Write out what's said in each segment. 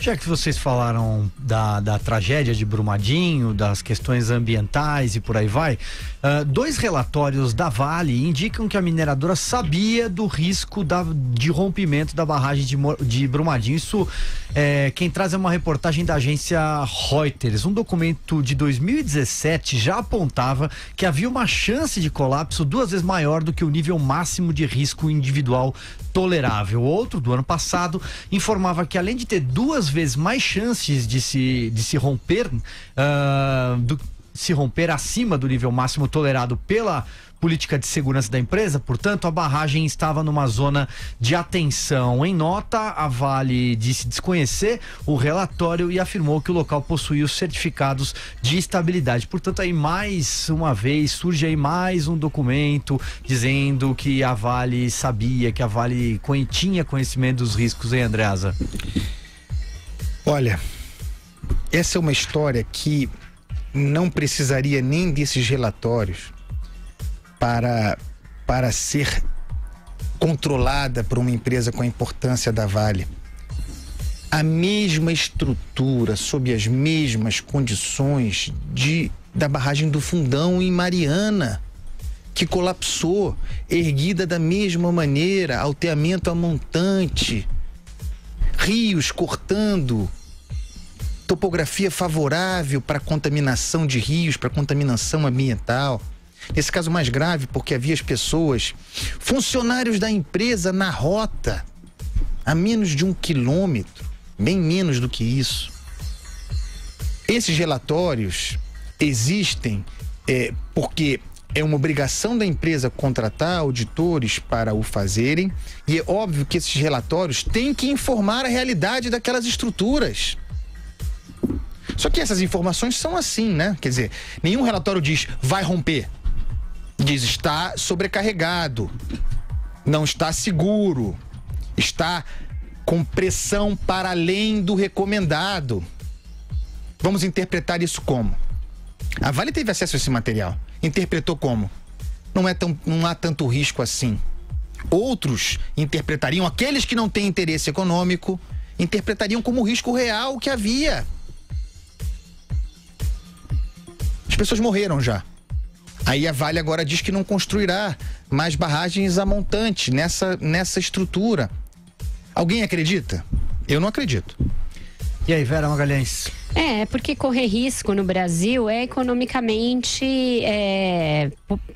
Já que vocês falaram da tragédia de Brumadinho, das questões ambientais e por aí vai, dois relatórios da Vale indicam que a mineradora sabia do risco de rompimento da barragem de Brumadinho. Isso, quem traz é uma reportagem da agência Reuters. Um documento de 2017 já apontava que havia uma chance de colapso 2 vezes maior do que o nível máximo de risco individual tolerável. Outro, do ano passado, informava que além de ter 2 vezes mais chances de se romper, se romper acima do nível máximo tolerado pela política de segurança da empresa, portanto, a barragem estava numa zona de atenção. Em nota, a Vale disse desconhecer o relatório e afirmou que o local possuía os certificados de estabilidade. Portanto, aí mais uma vez surge aí mais um documento dizendo que a Vale sabia, que a Vale tinha conhecimento dos riscos, hein, Andreasa? Olha, essa é uma história que não precisaria nem desses relatórios para ser controlada por uma empresa com a importância da Vale. A mesma estrutura, sob as mesmas condições da barragem do Fundão em Mariana, que colapsou, erguida da mesma maneira, alteamento a montante, rios cortando, topografia favorável para contaminação de rios, para contaminação ambiental. Nesse caso mais grave, porque havia as pessoas, funcionários da empresa na rota, a menos de 1 quilômetro, bem menos do que isso. Esses relatórios existem porque é uma obrigação da empresa contratar auditores para o fazerem, e é óbvio que esses relatórios têm que informar a realidade daquelas estruturas. Só que essas informações são assim, né? Quer dizer, nenhum relatório diz vai romper. Diz está sobrecarregado, não está seguro, está com pressão para além do recomendado. Vamos interpretar isso como? A Vale teve acesso a esse material. Interpretou como? Não há tanto risco assim. Outros interpretariam, aqueles que não têm interesse econômico, interpretariam como risco real que havia. As pessoas morreram já. Aí a Vale agora diz que não construirá mais barragens a montante nessa estrutura. Alguém acredita? Eu não acredito. E aí, Vera Magalhães? Porque correr risco no Brasil é economicamente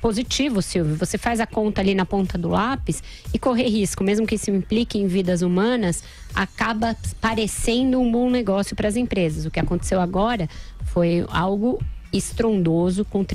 positivo, Silvio. Você faz a conta ali na ponta do lápis e correr risco, mesmo que isso implique em vidas humanas, acaba parecendo um bom negócio para as empresas. O que aconteceu agora foi algo estrondoso, com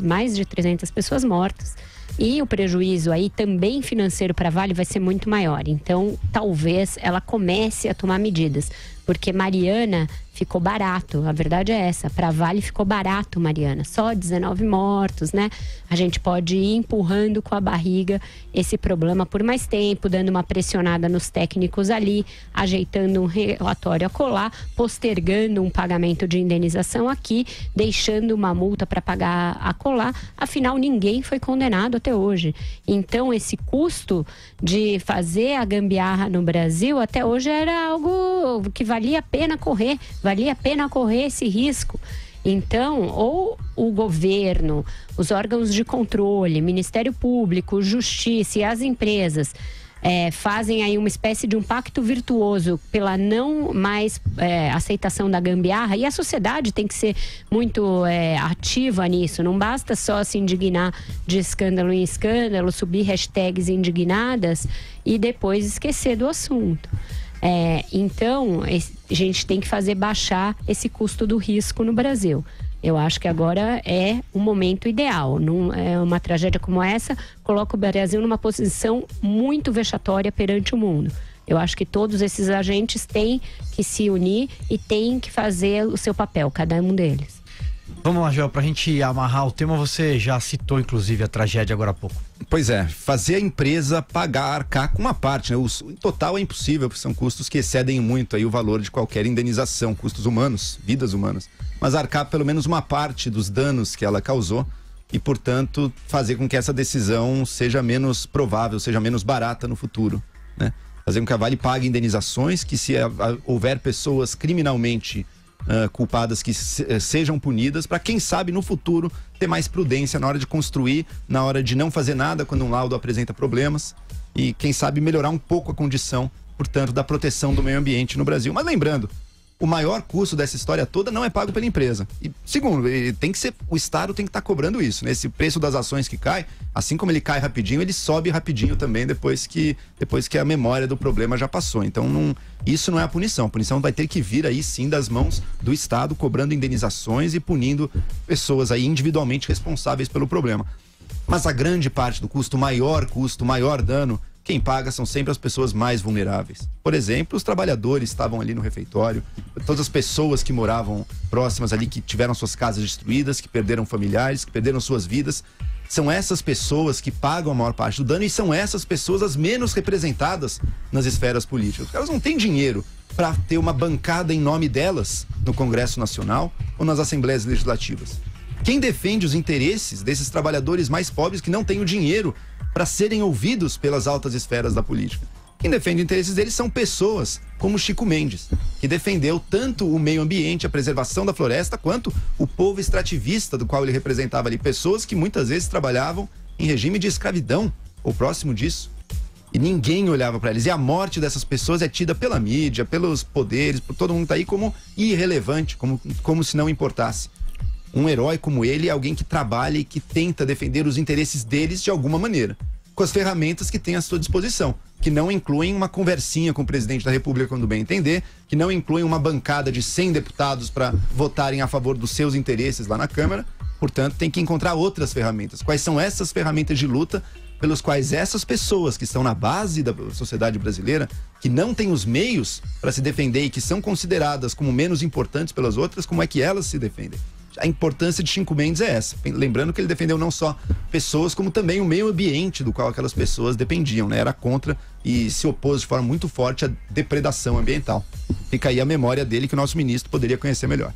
mais de 300 pessoas mortas. E o prejuízo aí também financeiro para a Vale vai ser muito maior. Então, talvez ela comece a tomar medidas. Porque Mariana ficou barato, a verdade é essa. Para a Vale ficou barato, Mariana. Só 19 mortos, né? A gente pode ir empurrando com a barriga esse problema por mais tempo, dando uma pressionada nos técnicos ali, ajeitando um relatório a colar, postergando um pagamento de indenização aqui, deixando uma multa para pagar a colar. Afinal, ninguém foi condenado até hoje. Então, esse custo de fazer a gambiarra no Brasil até hoje era algo que valia a pena correr esse risco. Então, ou o governo, os órgãos de controle, Ministério Público, Justiça e as empresas fazem aí uma espécie de um pacto virtuoso pela não mais aceitação da gambiarra, e a sociedade tem que ser muito ativa nisso. Não basta só se indignar de escândalo em escândalo, subir hashtags indignadas e depois esquecer do assunto. Então, a gente tem que fazer baixar esse custo do risco no Brasil. Eu acho que agora é o momento ideal. Uma tragédia como essa coloca o Brasil numa posição muito vexatória perante o mundo. Eu acho que todos esses agentes têm que se unir e têm que fazer o seu papel, cada um deles. Vamos lá, Joel, pra gente amarrar o tema, você já citou inclusive a tragédia agora há pouco. Pois é, fazer a empresa pagar, arcar com uma parte, né? Em total é impossível, porque são custos que excedem muito aí o valor de qualquer indenização, custos humanos, vidas humanas. Mas arcar pelo menos uma parte dos danos que ela causou e, portanto, fazer com que essa decisão seja menos provável, seja menos barata no futuro, né? fazer com que a Vale pague indenizações, que se houver pessoas criminalmente culpadas que sejam punidas, para quem sabe no futuro ter mais prudência na hora de construir, na hora de não fazer nada quando um laudo apresenta problemas e quem sabe melhorar um pouco a condição, portanto, da proteção do meio ambiente no Brasil. Mas lembrando, o maior custo dessa história toda não é pago pela empresa. E segundo, tem que ser, o Estado tem que estar cobrando isso, né? Esse preço das ações que cai, assim como ele cai rapidinho, ele sobe rapidinho também depois que a memória do problema já passou. Então isso não é a punição. A punição vai ter que vir aí sim das mãos do Estado, cobrando indenizações e punindo pessoas aí individualmente responsáveis pelo problema. Mas a grande parte do custo, o maior dano, quem paga são sempre as pessoas mais vulneráveis. Por exemplo, os trabalhadores estavam ali no refeitório, todas as pessoas que moravam próximas ali, que tiveram suas casas destruídas, que perderam familiares, que perderam suas vidas. São essas pessoas que pagam a maior parte do dano e são essas pessoas as menos representadas nas esferas políticas. Elas não têm dinheiro para ter uma bancada em nome delas no Congresso Nacional ou nas Assembleias Legislativas. Quem defende os interesses desses trabalhadores mais pobres que não têm o dinheiro para serem ouvidos pelas altas esferas da política? Quem defende os interesses deles são pessoas como Chico Mendes, que defendeu tanto o meio ambiente, a preservação da floresta, quanto o povo extrativista do qual ele representava ali. Pessoas que muitas vezes trabalhavam em regime de escravidão, ou próximo disso. E ninguém olhava para eles. E a morte dessas pessoas é tida pela mídia, pelos poderes, por todo mundo que tá aí como irrelevante, como se não importasse. Um herói como ele é alguém que trabalha e que tenta defender os interesses deles de alguma maneira, com as ferramentas que tem à sua disposição, que não incluem uma conversinha com o presidente da República quando bem entender, que não incluem uma bancada de 100 deputados para votarem a favor dos seus interesses lá na Câmara. Portanto, tem que encontrar outras ferramentas. Quais são essas ferramentas de luta pelos quais essas pessoas que estão na base da sociedade brasileira, que não têm os meios para se defender e que são consideradas como menos importantes pelas outras, como é que elas se defendem? A importância de Chico Mendes é essa. Lembrando que ele defendeu não só pessoas, como também o meio ambiente do qual aquelas pessoas dependiam, né? Era contra e se opôs de forma muito forte à depredação ambiental. Fica aí a memória dele que o nosso ministro poderia conhecer melhor.